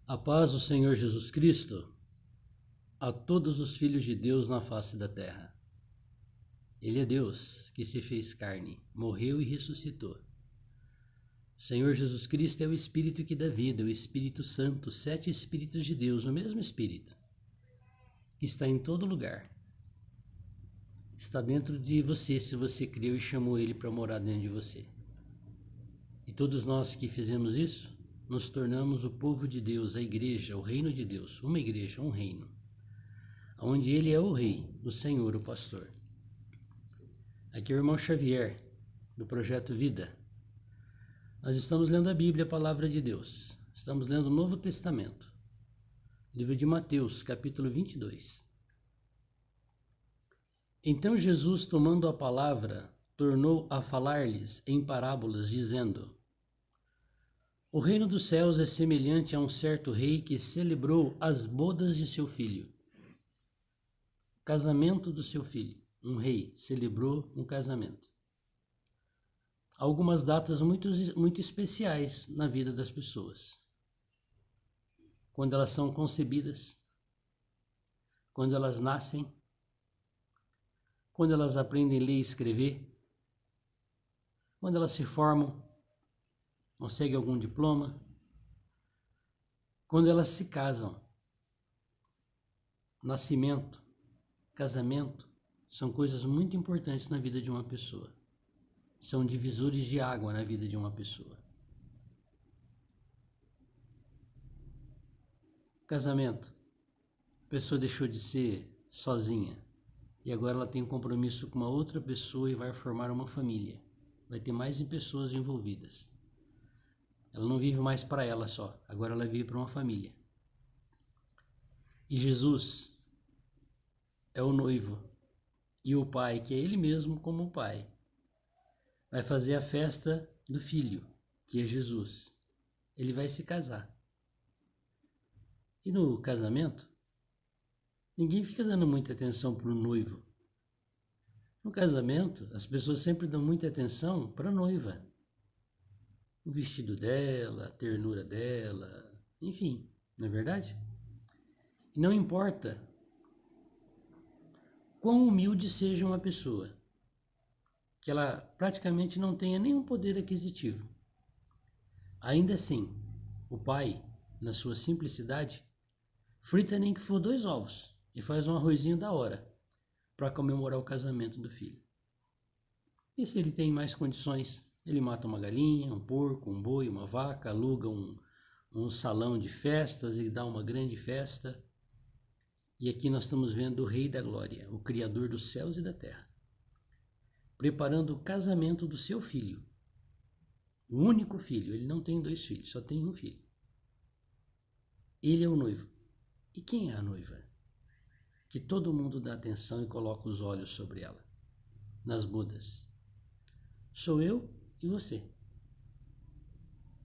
A paz do Senhor Jesus Cristo a todos os filhos de Deus na face da terra. Ele é Deus que se fez carne, morreu e ressuscitou. O Senhor Jesus Cristo é o Espírito que dá vida, o Espírito Santo, 7 Espíritos de Deus, o mesmo Espírito, que está em todo lugar. Está dentro de você, se você creu e chamou Ele para morar dentro de você. E todos nós que fizemos isso, nos tornamos o povo de Deus, a igreja, o reino de Deus, uma igreja, um reino, onde Ele é o rei, o Senhor, o pastor. Aqui é o irmão Xavier, do Projeto Vida. Nós estamos lendo a Bíblia, a Palavra de Deus. Estamos lendo o Novo Testamento, livro de Mateus, capítulo 22. Então Jesus, tomando a palavra, tornou a falar-lhes em parábolas, dizendo: O reino dos céus é semelhante a um certo rei que celebrou as bodas de seu filho. Casamento do seu filho. Um rei celebrou um casamento. Algumas datas muito especiais na vida das pessoas. Quando elas são concebidas, quando elas nascem, quando elas aprendem a ler e escrever, quando elas se formam, conseguem algum diploma, quando elas se casam. Nascimento, casamento, são coisas muito importantes na vida de uma pessoa. São divisores de água na vida de uma pessoa. Casamento. A pessoa deixou de ser sozinha e agora ela tem um compromisso com uma outra pessoa e vai formar uma família. Vai ter mais pessoas envolvidas. Ela não vive mais para ela só, agora ela vive para uma família. E Jesus é o noivo e o pai, que é ele mesmo como o pai, vai fazer a festa do filho, que é Jesus. Ele vai se casar. E no casamento, ninguém fica dando muita atenção para o noivo. No casamento, as pessoas sempre dão muita atenção para a noiva. O vestido dela, a ternura dela, enfim, não é verdade? E não importa quão humilde seja uma pessoa, que ela praticamente não tenha nenhum poder aquisitivo. Ainda assim, o pai, na sua simplicidade, frita nem que for 2 ovos e faz um arrozinho da hora para comemorar o casamento do filho. E se ele tem mais condições, ele mata uma galinha, um porco, um boi, uma vaca, aluga um salão de festas e dá uma grande festa. E aqui nós estamos vendo o Rei da Glória, o Criador dos céus e da terra, preparando o casamento do seu filho. O único filho, ele não tem 2 filhos, só tem um filho. Ele é o noivo. E quem é a noiva? Que todo mundo dá atenção e coloca os olhos sobre ela, nas bodas. Sou eu e você.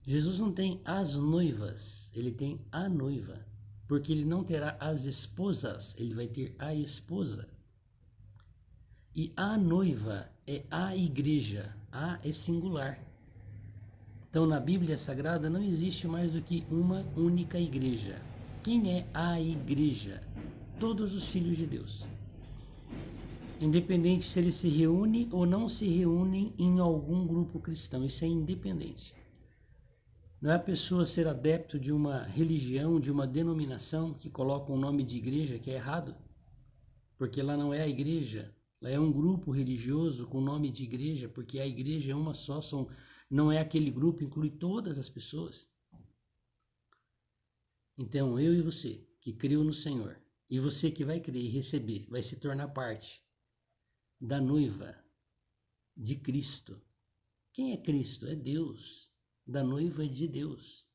Jesus não tem as noivas, ele tem a noiva. Porque ele não terá as esposas, ele vai ter a esposa. E a noiva é a igreja, a é singular. Então na Bíblia Sagrada não existe mais do que uma única igreja. Quem é a igreja? Todos os filhos de Deus. Independente se eles se reúnem ou não se reúnem em algum grupo cristão, isso é independente. Não é a pessoa ser adepto de uma religião, de uma denominação que coloca um nome de igreja que é errado, porque lá não é a igreja, lá é um grupo religioso com nome de igreja, porque a igreja é uma só, não é aquele grupo, inclui todas as pessoas. Então eu e você que creu no Senhor, e você que vai crer e receber, vai se tornar parte da noiva de Cristo. Quem é Cristo? É Deus. Da noiva de Deus.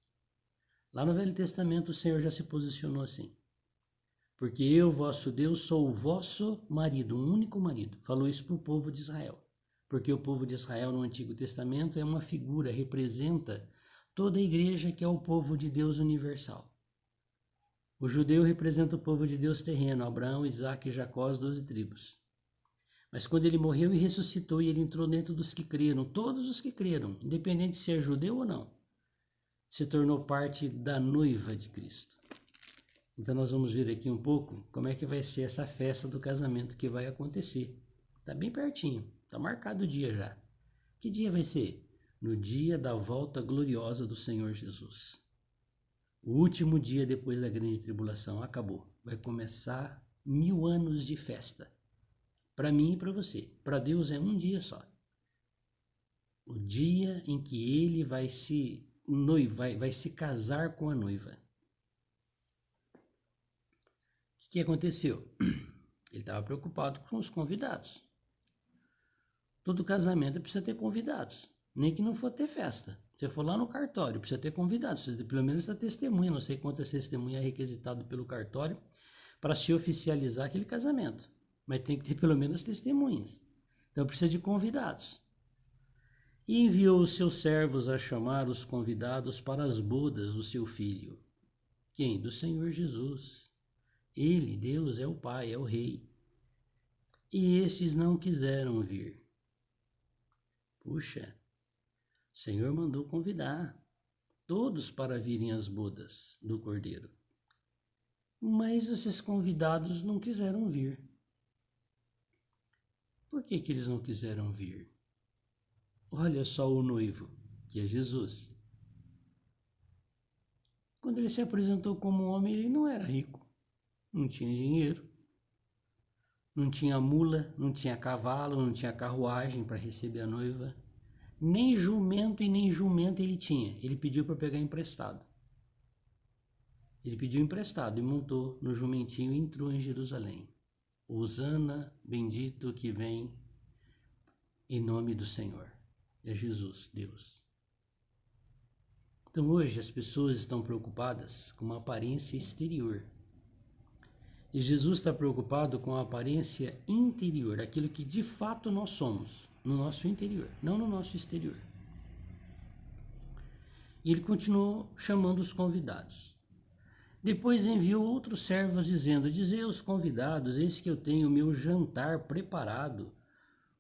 Lá no Velho Testamento o Senhor já se posicionou assim. Porque eu, vosso Deus, sou o vosso marido, um único marido. Falou isso para o povo de Israel. Porque o povo de Israel no Antigo Testamento é uma figura, representa toda a igreja que é o povo de Deus universal. O judeu representa o povo de Deus terreno, Abraão, Isaque e Jacó, as 12 tribos. Mas quando ele morreu e ressuscitou e ele entrou dentro dos que creram, todos os que creram, independente se é judeu ou não, se tornou parte da noiva de Cristo. Então nós vamos ver aqui um pouco como é que vai ser essa festa do casamento que vai acontecer. Está bem pertinho, está marcado o dia já. Que dia vai ser? No dia da volta gloriosa do Senhor Jesus. O último dia depois da grande tribulação acabou. Vai começar 1000 anos de festa. Para mim e para você. Para Deus é um dia só. O dia em que ele vai se casar com a noiva. O que aconteceu? Ele estava preocupado com os convidados. Todo casamento precisa ter convidados. Nem que não for ter festa. Se for lá no cartório, precisa ter convidados. Precisa ter pelo menos a testemunha. Não sei quantas testemunhas é requisitado pelo cartório para se oficializar aquele casamento. Mas tem que ter pelo menos testemunhas. Então precisa de convidados. E enviou os seus servos a chamar os convidados para as bodas do seu filho. Quem? Do Senhor Jesus. Ele, Deus, é o Pai, é o Rei. E esses não quiseram vir. Puxa, o Senhor mandou convidar todos para virem às bodas do Cordeiro. Mas esses convidados não quiseram vir. Por que eles não quiseram vir? Olha só o noivo, que é Jesus. Quando ele se apresentou como homem, ele não era rico, não tinha dinheiro, não tinha mula, não tinha cavalo, não tinha carruagem para receber a noiva, nem jumento e nem jumenta ele tinha. Ele pediu para pegar emprestado. Ele pediu emprestado e montou no jumentinho e entrou em Jerusalém. Hosana, bendito que vem em nome do Senhor. É Jesus, Deus. Então hoje as pessoas estão preocupadas com uma aparência exterior. E Jesus está preocupado com a aparência interior, aquilo que de fato nós somos, no nosso interior, não no nosso exterior. E ele continuou chamando os convidados. Depois enviou outros servos dizendo: dizei aos convidados, eis que eu tenho o meu jantar preparado,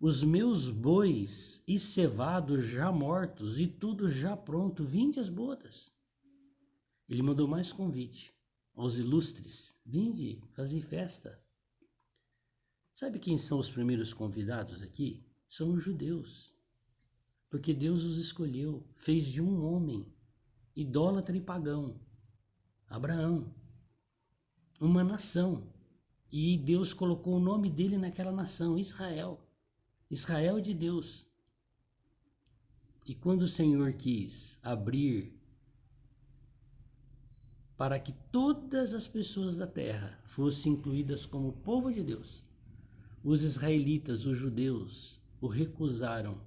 os meus bois e cevados já mortos e tudo já pronto, vinde às bodas. Ele mandou mais convite aos ilustres: vinde fazer festa. Sabe quem são os primeiros convidados aqui? São os judeus. Porque Deus os escolheu, fez de um homem, idólatra e pagão, Abraão, uma nação. E Deus colocou o nome dele naquela nação, Israel. Israel de Deus. E quando o Senhor quis abrir para que todas as pessoas da terra fossem incluídas como povo de Deus, os israelitas, os judeus, o recusaram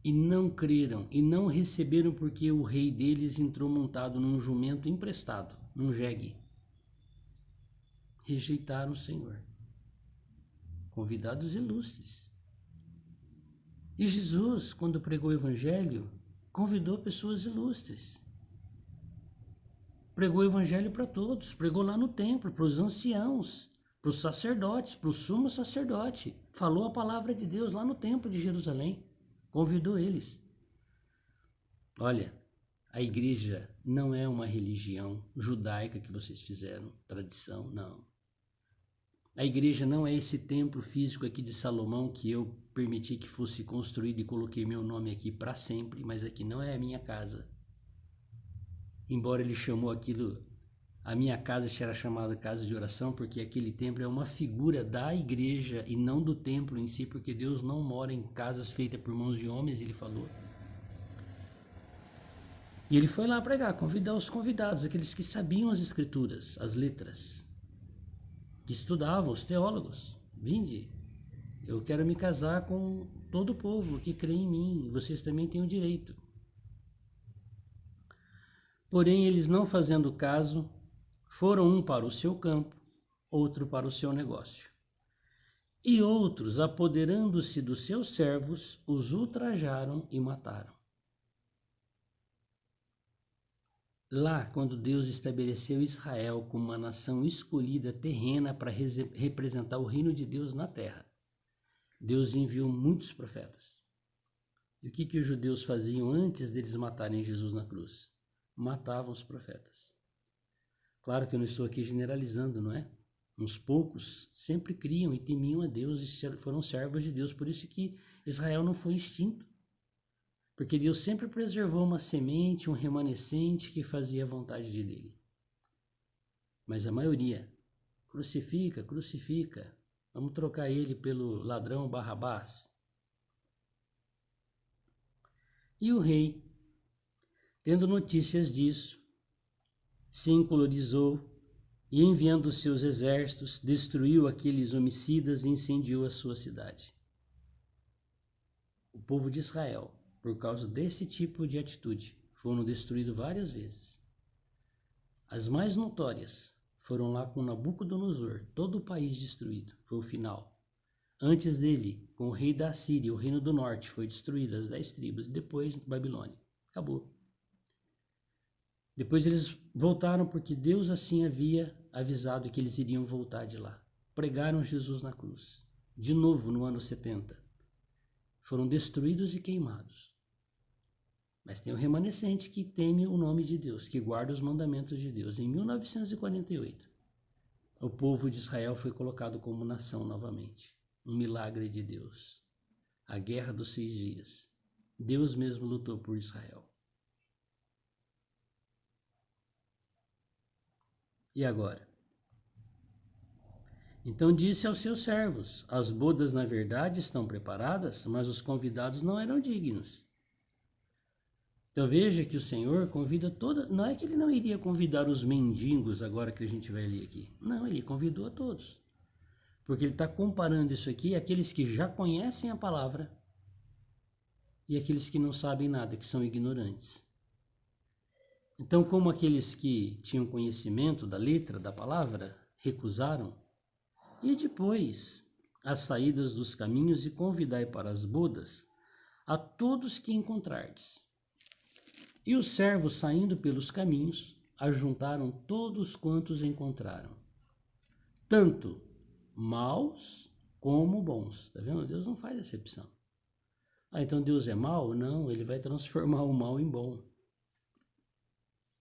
e não creram e não receberam, porque o rei deles entrou montado num jumento emprestado, num jegue. Rejeitaram o Senhor. Convidados ilustres. E Jesus, quando pregou o evangelho, convidou pessoas ilustres. Pregou o evangelho para todos, pregou lá no templo, para os anciãos, para os sacerdotes, para o sumo sacerdote. Falou a palavra de Deus lá no templo de Jerusalém. Convidou eles. Olha, a igreja não é uma religião judaica que vocês fizeram, tradição, não. A igreja não é esse templo físico aqui de Salomão que eu permiti que fosse construído e coloquei meu nome aqui para sempre, mas aqui não é a minha casa. Embora ele chamou aquilo, a minha casa era chamada casa de oração, porque aquele templo é uma figura da igreja e não do templo em si, porque Deus não mora em casas feitas por mãos de homens, ele falou. E ele foi lá pregar, convidar os convidados, aqueles que sabiam as escrituras, as letras, que estudavam, os teólogos. Vinde, eu quero me casar com todo o povo que crê em mim, vocês também têm o direito. Porém, eles não fazendo caso, foram um para o seu campo, outro para o seu negócio. E outros, apoderando-se dos seus servos, os ultrajaram e mataram. Lá, quando Deus estabeleceu Israel como uma nação escolhida terrena para representar o reino de Deus na terra, Deus enviou muitos profetas. E o que os judeus faziam antes deles matarem Jesus na cruz? Matavam os profetas. Claro que eu não estou aqui generalizando, não é? Uns poucos sempre criam e temiam a Deus e foram servos de Deus. Por isso que Israel não foi extinto. Porque Deus sempre preservou uma semente, um remanescente que fazia a vontade dele. Mas a maioria, crucifica, crucifica. Vamos trocar ele pelo ladrão Barrabás. E o rei, tendo notícias disso, se encolerizou e, enviando seus exércitos, destruiu aqueles homicidas e incendiou a sua cidade. O povo de Israel, por causa desse tipo de atitude, foram destruídos várias vezes. As mais notórias foram lá com Nabucodonosor, todo o país destruído, foi o final. Antes dele, com o rei da Assíria, o reino do norte foi destruído, as 10 tribos, e depois Babilônia. Acabou. Depois eles voltaram porque Deus assim havia avisado que eles iriam voltar de lá. Pregaram Jesus na cruz. De novo, no ano 70. Foram destruídos e queimados. Mas tem o remanescente que teme o nome de Deus, que guarda os mandamentos de Deus. Em 1948, o povo de Israel foi colocado como nação novamente. Um milagre de Deus. A guerra dos 6 dias. Deus mesmo lutou por Israel. E agora? Então disse aos seus servos: as bodas na verdade estão preparadas, mas os convidados não eram dignos. Então veja que o Senhor convida toda. Não é que ele não iria convidar os mendigos agora que a gente vai ler aqui. Não, ele convidou a todos. Porque ele está comparando isso aqui àqueles que já conhecem a palavra e aqueles que não sabem nada, que são ignorantes. Então, como aqueles que tinham conhecimento da letra da palavra recusaram, e depois as saídas dos caminhos e convidai para as bodas a todos que encontrardes. E os servos, saindo pelos caminhos, ajuntaram todos quantos encontraram, tanto maus como bons. Tá vendo? Deus não faz exceção. Então Deus é mau? Não, ele vai transformar o mal em bom.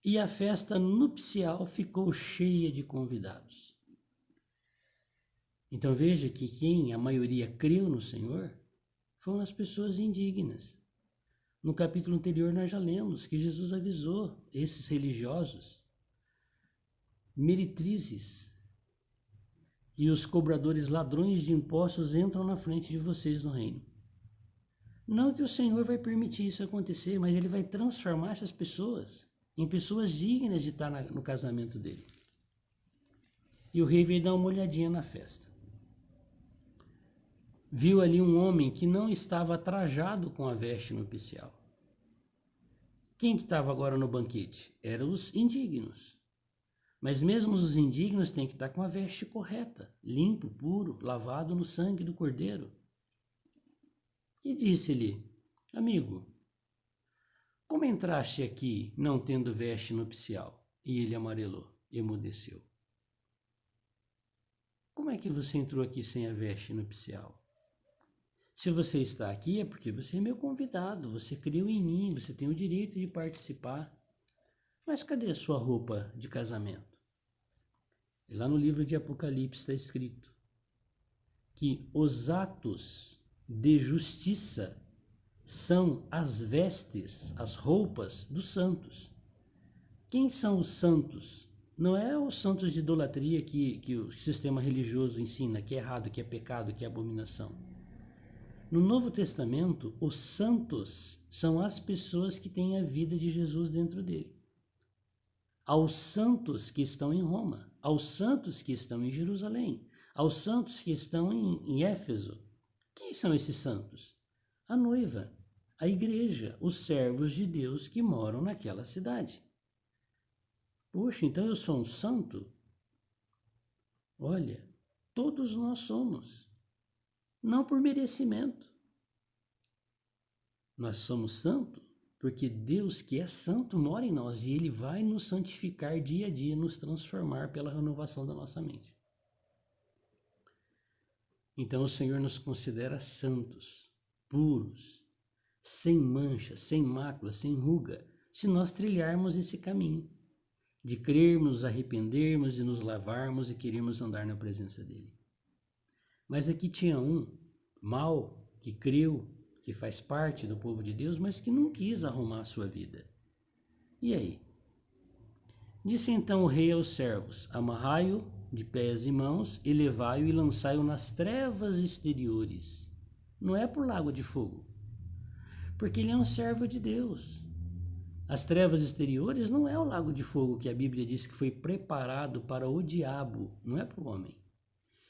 E a festa nupcial ficou cheia de convidados. Então veja que quem a maioria creu no Senhor foram as pessoas indignas. No capítulo anterior nós já lemos que Jesus avisou esses religiosos, meretrizes, e os cobradores ladrões de impostos entram na frente de vocês no reino. Não que o Senhor vai permitir isso acontecer, mas ele vai transformar essas pessoas em pessoas dignas de estar no casamento dele. E o rei veio dar uma olhadinha na festa. Viu ali um homem que não estava trajado com a veste nupcial. Quem que estava agora no banquete? Eram os indignos. Mas mesmo os indignos têm que estar com a veste correta, limpo, puro, lavado no sangue do cordeiro. E disse-lhe: amigo, como entraste aqui não tendo veste nupcial? E ele amarelou, emudeceu. Como é que você entrou aqui sem a veste nupcial? Se você está aqui é porque você é meu convidado, você creu em mim, você tem o direito de participar. Mas cadê a sua roupa de casamento? E lá no livro de Apocalipse está escrito que os atos de justiça são as vestes, as roupas dos santos. Quem são os santos? Não é os santos de idolatria que o sistema religioso ensina, que é errado, que é pecado, que é abominação. No Novo Testamento, os santos são as pessoas que têm a vida de Jesus dentro dele. Aos santos que estão em Roma, aos santos que estão em Jerusalém, aos santos que estão em Éfeso. Quem são esses santos? A noiva, a igreja, os servos de Deus que moram naquela cidade. Poxa, então eu sou um santo? Olha, todos nós somos. Não por merecimento. Nós somos santos porque Deus, que é santo, mora em nós e Ele vai nos santificar dia a dia, nos transformar pela renovação da nossa mente. Então o Senhor nos considera santos, puros, sem mancha, sem mácula, sem ruga, se nós trilharmos esse caminho de crermos, nos arrependermos e nos lavarmos e queremos andar na presença dele. Mas aqui tinha um mau que creu, que faz parte do povo de Deus, mas que não quis arrumar a sua vida. E aí? Disse então o rei aos servos: amarrai-o de pés e mãos e levai-o e lançai-o nas trevas exteriores. Não é por lago de fogo, porque ele é um servo de Deus. As trevas exteriores não é o lago de fogo que a Bíblia diz que foi preparado para o diabo, não é para o homem.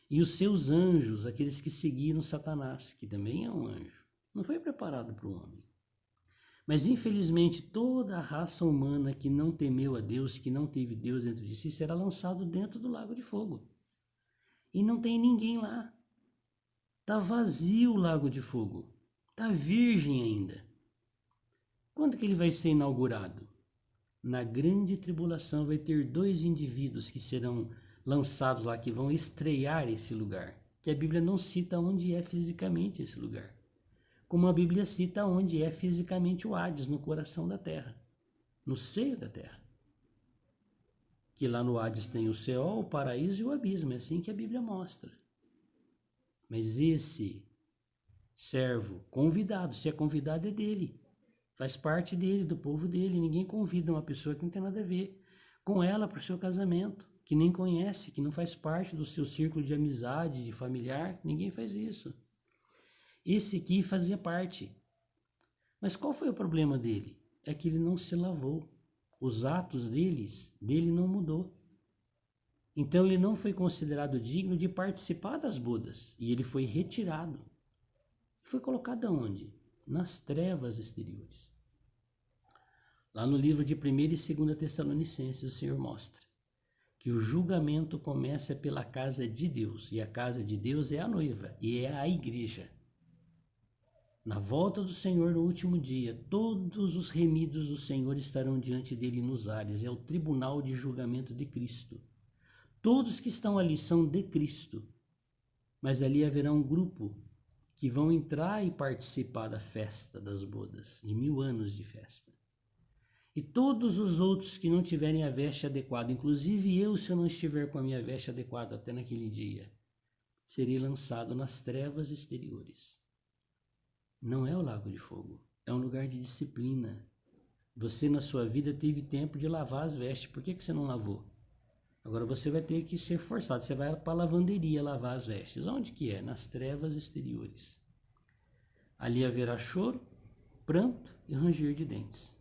E os seus anjos, aqueles que seguiram Satanás, que também é um anjo, não foi preparado para o homem. Mas infelizmente toda a raça humana que não temeu a Deus, que não teve Deus dentro de si, será lançado dentro do lago de fogo. E não tem ninguém lá. Está vazio o lago de fogo. Está virgem ainda. Quando que ele vai ser inaugurado? Na grande tribulação vai ter 2 indivíduos que serão lançados lá, que vão estrear esse lugar. Que a Bíblia não cita onde é fisicamente esse lugar. Como a Bíblia cita onde é fisicamente o Hades, no coração da terra, no seio da terra. Que lá no Hades tem o Seol, o paraíso e o abismo, é assim que a Bíblia mostra. Mas esse servo convidado, se é convidado é dele, faz parte dele, do povo dele, ninguém convida uma pessoa que não tem nada a ver com ela para o seu casamento, que nem conhece, que não faz parte do seu círculo de amizade, de familiar, ninguém faz isso. Esse aqui fazia parte. Mas qual foi o problema dele? É que ele não se lavou. Os atos dele não mudou. Então ele não foi considerado digno de participar das bodas. E ele foi retirado. Foi colocado aonde? Nas trevas exteriores. Lá no livro de 1ª e 2ª Tessalonicenses, o Senhor mostra que o julgamento começa pela casa de Deus. E a casa de Deus é a noiva e é a igreja. Na volta do Senhor no último dia, todos os remidos do Senhor estarão diante dele nos ares. É o tribunal de julgamento de Cristo. Todos que estão ali são de Cristo. Mas ali haverá um grupo que vão entrar e participar da festa das bodas, de 1000 anos de festa. E todos os outros que não tiverem a veste adequada, inclusive eu, se eu não estiver com a minha veste adequada até naquele dia, serei lançado nas trevas exteriores. Não é o lago de fogo, é um lugar de disciplina. Você na sua vida teve tempo de lavar as vestes, por que você não lavou? Agora você vai ter que ser forçado, você vai para a lavanderia lavar as vestes. Onde que é? Nas trevas exteriores. Ali haverá choro, pranto e ranger de dentes.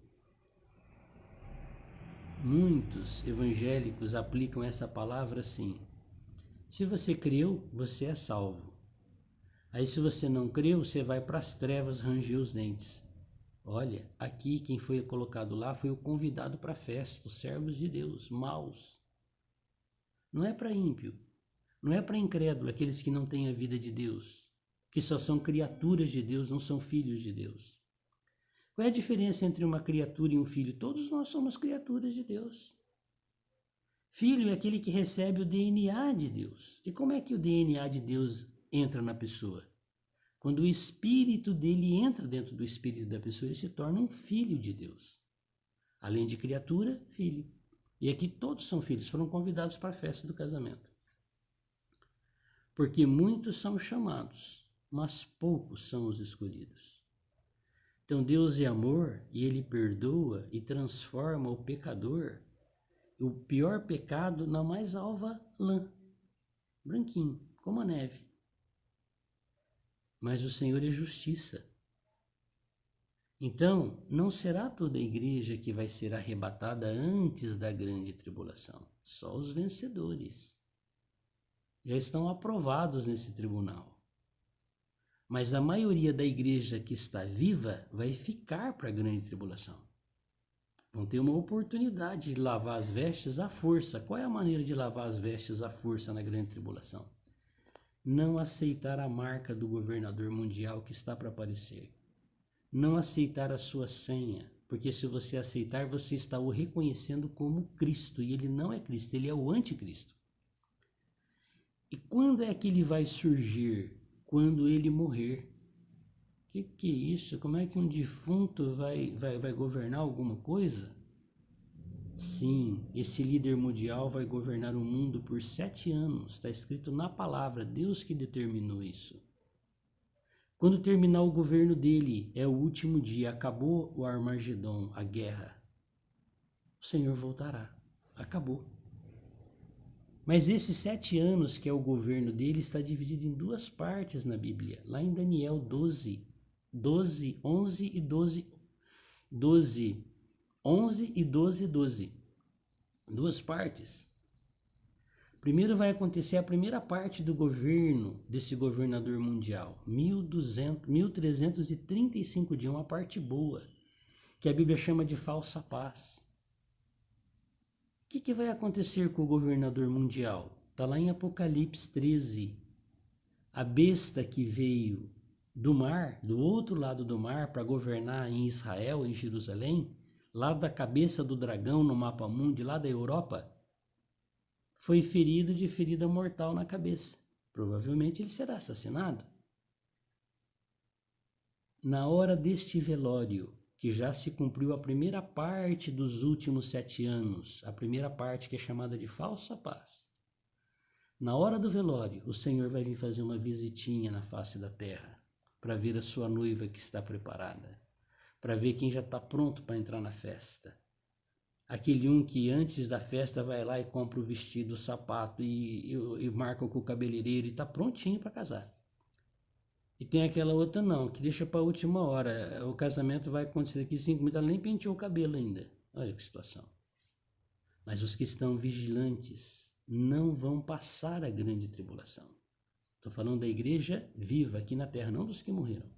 Muitos evangélicos aplicam essa palavra assim: se você creu, você é salvo. Aí se você não creu, você vai para as trevas ranger os dentes. Olha, aqui quem foi colocado lá foi o convidado para a festa, os servos de Deus, maus. Não é para ímpio, não é para incrédulo, aqueles que não têm a vida de Deus, que só são criaturas de Deus, não são filhos de Deus. Qual é a diferença entre uma criatura e um filho? Todos nós somos criaturas de Deus. Filho é aquele que recebe o DNA de Deus. E como é que o DNA de Deus entra na pessoa? Quando o espírito dele entra dentro do espírito da pessoa, ele se torna um filho de Deus. Além de criatura, filho. E aqui todos são filhos, foram convidados para a festa do casamento. Porque muitos são chamados, mas poucos são os escolhidos. Então Deus é amor e ele perdoa e transforma o pecador, o pior pecado, na mais alva lã, branquinho, como a neve. Mas o Senhor é justiça. Então, não será toda a igreja que vai ser arrebatada antes da grande tribulação. Só os vencedores. Já estão aprovados nesse tribunal. Mas a maioria da igreja que está viva vai ficar para a grande tribulação. Vão ter uma oportunidade de lavar as vestes à força. Qual é a maneira de lavar as vestes à força na grande tribulação? Não aceitar a marca do governador mundial que está para aparecer. Não aceitar a sua senha, porque se você aceitar, você está o reconhecendo como Cristo, e ele não é Cristo, ele é o anticristo. E quando é que ele vai surgir? Quando ele morrer. Que é isso? Como é que um defunto vai governar alguma coisa? Sim, esse líder mundial vai governar o mundo por 7 anos. Está escrito na palavra, Deus que determinou isso. Quando terminar o governo dele, é o último dia, acabou o Armagedon, a guerra. O Senhor voltará. Acabou. Mas esses 7 anos, que é o governo dele, está dividido em 2 partes na Bíblia. Lá em Daniel 12, 11 e 12, 11 e 12. 2 partes. Primeiro vai acontecer a primeira parte do governo desse governador mundial. 1335 dias, uma parte boa, que a Bíblia chama de falsa paz. O que vai acontecer com o governador mundial? Está lá em Apocalipse 13. A besta que veio do mar, do outro lado do mar, para governar em Israel, em Jerusalém, lá da cabeça do dragão no mapa mundi, lá da Europa, foi ferido de ferida mortal na cabeça. Provavelmente ele será assassinado. Na hora deste velório, que já se cumpriu a primeira parte dos últimos 7 anos, a primeira parte que é chamada de falsa paz. Na hora do velório, o Senhor vai vir fazer uma visitinha na face da terra, para ver a sua noiva que está preparada, para ver quem já está pronto para entrar na festa. Aquele um que antes da festa vai lá e compra o vestido, o sapato e marca com o cabeleireiro e está prontinho para casar. E tem aquela outra não, que deixa para a última hora. O casamento vai acontecer daqui 5 minutos, ela nem penteou o cabelo ainda. Olha que situação. Mas os que estão vigilantes não vão passar a grande tribulação. Estou falando da igreja viva aqui na terra, não dos que morreram.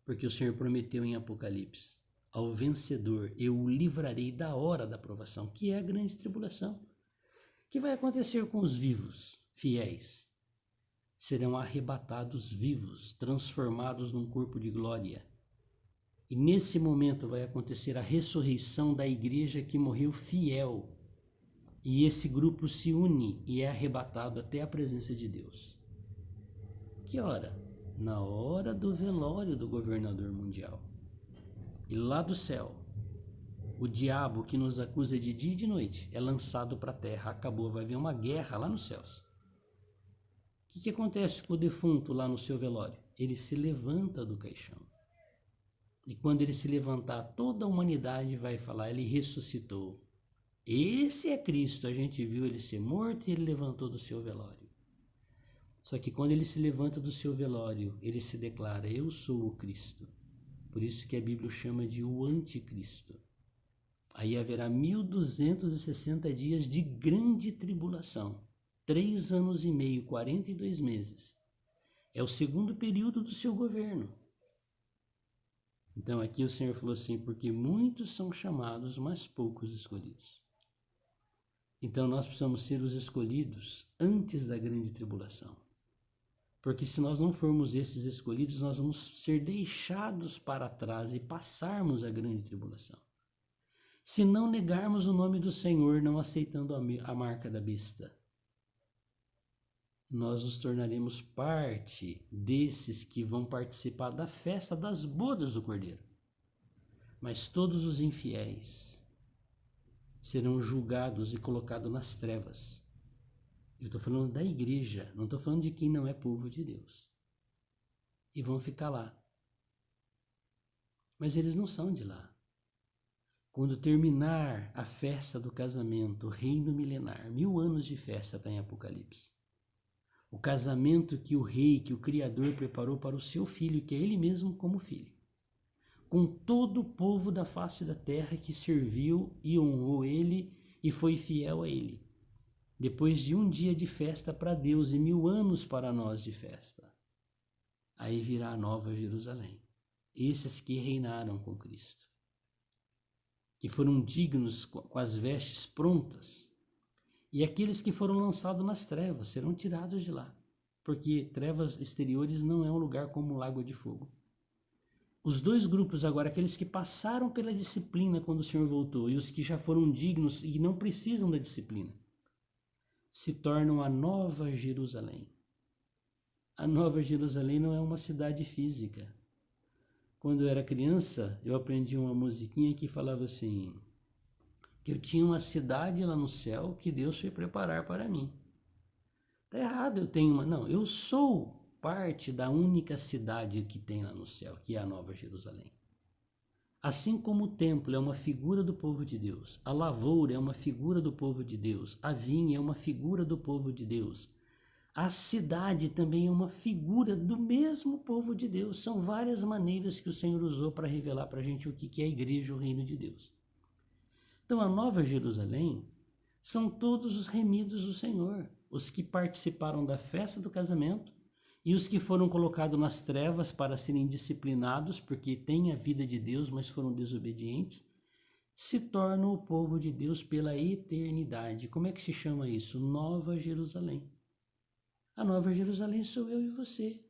Porque o Senhor prometeu em Apocalipse: ao vencedor eu o livrarei da hora da provação, que é a grande tribulação. O que vai acontecer com os vivos, fiéis? Serão arrebatados vivos, transformados num corpo de glória. E nesse momento vai acontecer a ressurreição da igreja que morreu fiel. E esse grupo se une e é arrebatado até a presença de Deus. Que hora? Na hora do velório do governador mundial. E lá do céu, o diabo que nos acusa de dia e de noite é lançado para a terra. Acabou, vai haver uma guerra lá nos céus. O que acontece com o defunto lá no seu velório? Ele se levanta do caixão. E quando ele se levantar, toda a humanidade vai falar: ele ressuscitou. Esse é Cristo. A gente viu ele ser morto e ele levantou do seu velório. Só que quando ele se levanta do seu velório, ele se declara: eu sou o Cristo. Por isso que a Bíblia chama de o anticristo. Aí haverá 1260 dias de grande tribulação. 3 anos e meio, 42 meses. É o segundo período do seu governo. Então aqui o Senhor falou assim: porque muitos são chamados, mas poucos escolhidos. Então nós precisamos ser os escolhidos antes da grande tribulação. Porque se nós não formos esses escolhidos, nós vamos ser deixados para trás e passarmos a grande tribulação. Se não negarmos o nome do Senhor, não aceitando a marca da besta, nós nos tornaremos parte desses que vão participar da festa das bodas do Cordeiro. Mas todos os infiéis serão julgados e colocados nas trevas. Eu estou falando da igreja, não estou falando de quem não é povo de Deus. E vão ficar lá. Mas eles não são de lá. Quando terminar a festa do casamento, o reino milenar, 1000 anos de festa está em Apocalipse. O casamento que o rei, que o Criador preparou para o seu filho, que é ele mesmo como filho. Com todo o povo da face da terra que serviu e honrou ele e foi fiel a ele. Depois de um dia de festa para Deus e 1000 anos para nós de festa. Aí virá a nova Jerusalém. Esses que reinaram com Cristo. Que foram dignos com as vestes prontas. E aqueles que foram lançados nas trevas serão tirados de lá, porque trevas exteriores não é um lugar como o lago de fogo. Os 2 grupos agora, aqueles que passaram pela disciplina quando o Senhor voltou e os que já foram dignos e não precisam da disciplina, se tornam a nova Jerusalém. A Nova Jerusalém não é uma cidade física. Quando eu era criança, eu aprendi uma musiquinha que falava assim, que eu tinha uma cidade lá no céu que Deus foi preparar para mim. Tá errado, eu tenho uma... Não, eu sou parte da única cidade que tem lá no céu, que é a Nova Jerusalém. Assim como o templo é uma figura do povo de Deus, a lavoura é uma figura do povo de Deus, a vinha é uma figura do povo de Deus, a cidade também é uma figura do mesmo povo de Deus. São várias maneiras que o Senhor usou para revelar para a gente o que é a igreja, o reino de Deus. Então a Nova Jerusalém são todos os remidos do Senhor, os que participaram da festa do casamento e os que foram colocados nas trevas para serem disciplinados, porque têm a vida de Deus, mas foram desobedientes, se tornam o povo de Deus pela eternidade. Como é que se chama isso? Nova Jerusalém. A Nova Jerusalém sou eu e você.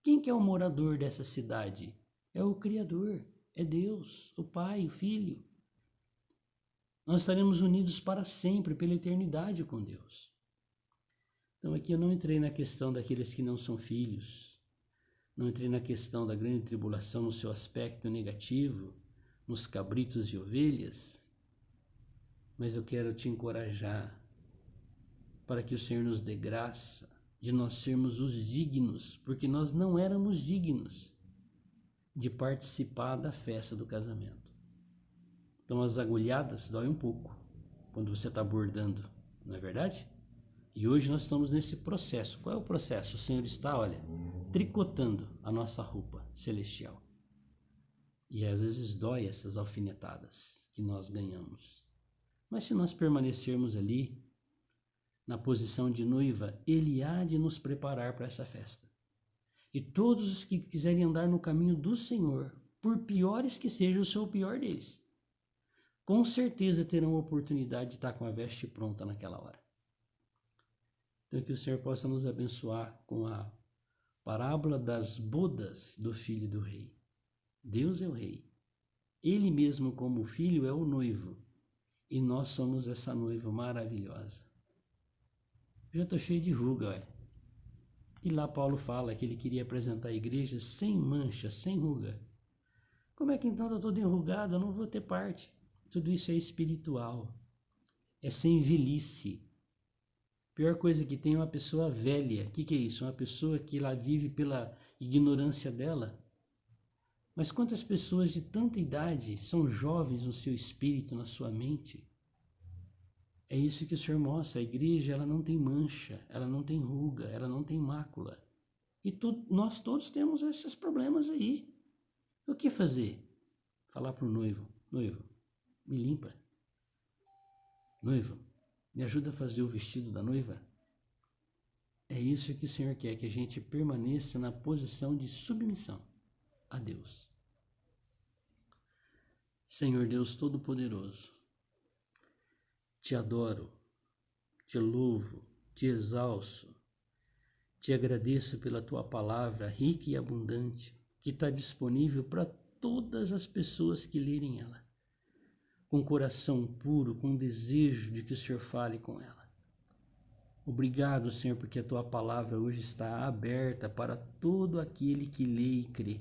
Quem que é o morador dessa cidade? É o Criador, é Deus, o Pai, o Filho. Nós estaremos unidos para sempre, pela eternidade com Deus. Então aqui eu não entrei na questão daqueles que não são filhos, não entrei na questão da grande tribulação no seu aspecto negativo, nos cabritos e ovelhas, mas eu quero te encorajar para que o Senhor nos dê graça de nós sermos os dignos, porque nós não éramos dignos de participar da festa do casamento. Então as agulhadas doem um pouco quando você está bordando, não é verdade? E hoje nós estamos nesse processo. Qual é o processo? O Senhor está, olha, tricotando a nossa roupa celestial. E às vezes dói essas alfinetadas que nós ganhamos. Mas se nós permanecermos ali, na posição de noiva, Ele há de nos preparar para essa festa. E todos os que quiserem andar no caminho do Senhor, por piores que seja, eu sou o pior deles, com certeza terão a oportunidade de estar com a veste pronta naquela hora. Então que o Senhor possa nos abençoar com a parábola das bodas do Filho do Rei. Deus é o Rei. Ele mesmo como Filho é o noivo. E nós somos essa noiva maravilhosa. Já estou cheio de ruga, olha. E lá Paulo fala que ele queria apresentar a igreja sem mancha, sem ruga. Como é que então eu estou todo enrugado? Eu não vou ter parte. Tudo isso é espiritual. É sem velhice. Pior coisa que tem é uma pessoa velha. O que é isso? Uma pessoa que lá vive pela ignorância dela. Mas quantas pessoas de tanta idade são jovens no seu espírito, na sua mente? É isso que o Senhor mostra. A igreja, ela não tem mancha, ela não tem ruga, ela não tem mácula. E nós todos temos esses problemas aí. O que fazer? Falar para o noivo: noivo, me limpa. Noivo, me ajuda a fazer o vestido da noiva. É isso que o Senhor quer, que a gente permaneça na posição de submissão a Deus. Senhor Deus Todo-Poderoso, te adoro, te louvo, te exalço, te agradeço pela tua palavra rica e abundante, que está disponível para todas as pessoas que lerem ela, com coração puro, com desejo de que o Senhor fale com ela. Obrigado, Senhor, porque a tua palavra hoje está aberta para todo aquele que lê e crê.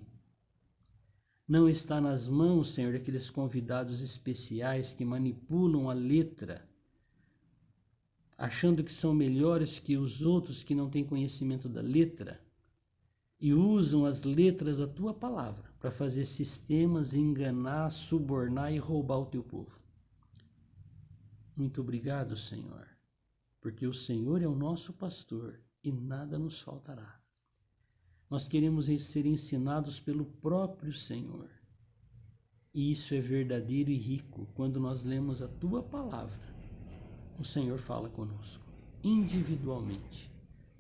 Não está nas mãos, Senhor, daqueles convidados especiais que manipulam a letra, achando que são melhores que os outros que não têm conhecimento da letra, e usam as letras da tua palavra para fazer sistemas, enganar, subornar e roubar o teu povo. Muito obrigado, Senhor, porque o Senhor é o nosso pastor e nada nos faltará. Nós queremos ser ensinados pelo próprio Senhor. E isso é verdadeiro e rico quando nós lemos a tua palavra. O Senhor fala conosco, individualmente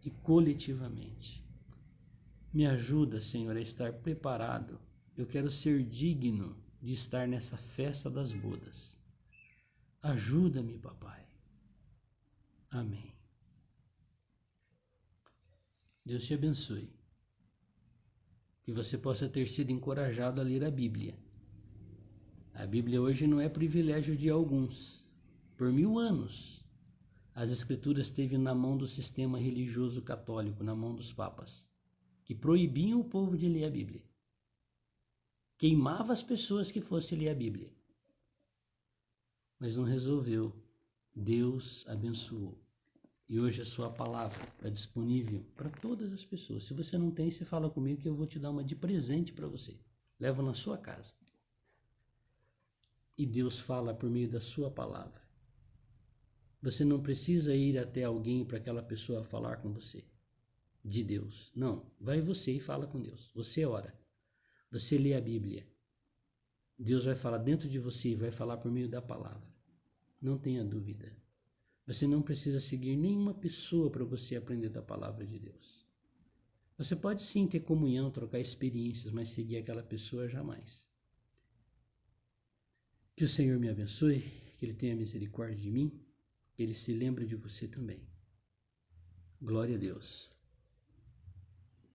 e coletivamente. Me ajuda, Senhor, a estar preparado. Eu quero ser digno de estar nessa festa das bodas. Ajuda-me, papai. Amém. Deus te abençoe. Que você possa ter sido encorajado a ler a Bíblia. A Bíblia hoje não é privilégio de alguns. Por 1000 anos, as Escrituras esteve na mão do sistema religioso católico, na mão dos papas. que proibiam o povo de ler a Bíblia. Queimava as pessoas que fossem ler a Bíblia. Mas não resolveu. Deus abençoou. E hoje a sua palavra está disponível para todas as pessoas. Se você não tem, você fala comigo que eu vou te dar uma de presente para você. Leva na sua casa. E Deus fala por meio da sua palavra. Você não precisa ir até alguém para aquela pessoa falar com você. De Deus. Não. Vai você e fala com Deus. Você ora. Você lê a Bíblia. Deus vai falar dentro de você e vai falar por meio da palavra. Não tenha dúvida. Você não precisa seguir nenhuma pessoa para você aprender da palavra de Deus. Você pode sim ter comunhão, trocar experiências, mas seguir aquela pessoa jamais. Que o Senhor me abençoe, que Ele tenha misericórdia de mim, que Ele se lembre de você também. Glória a Deus.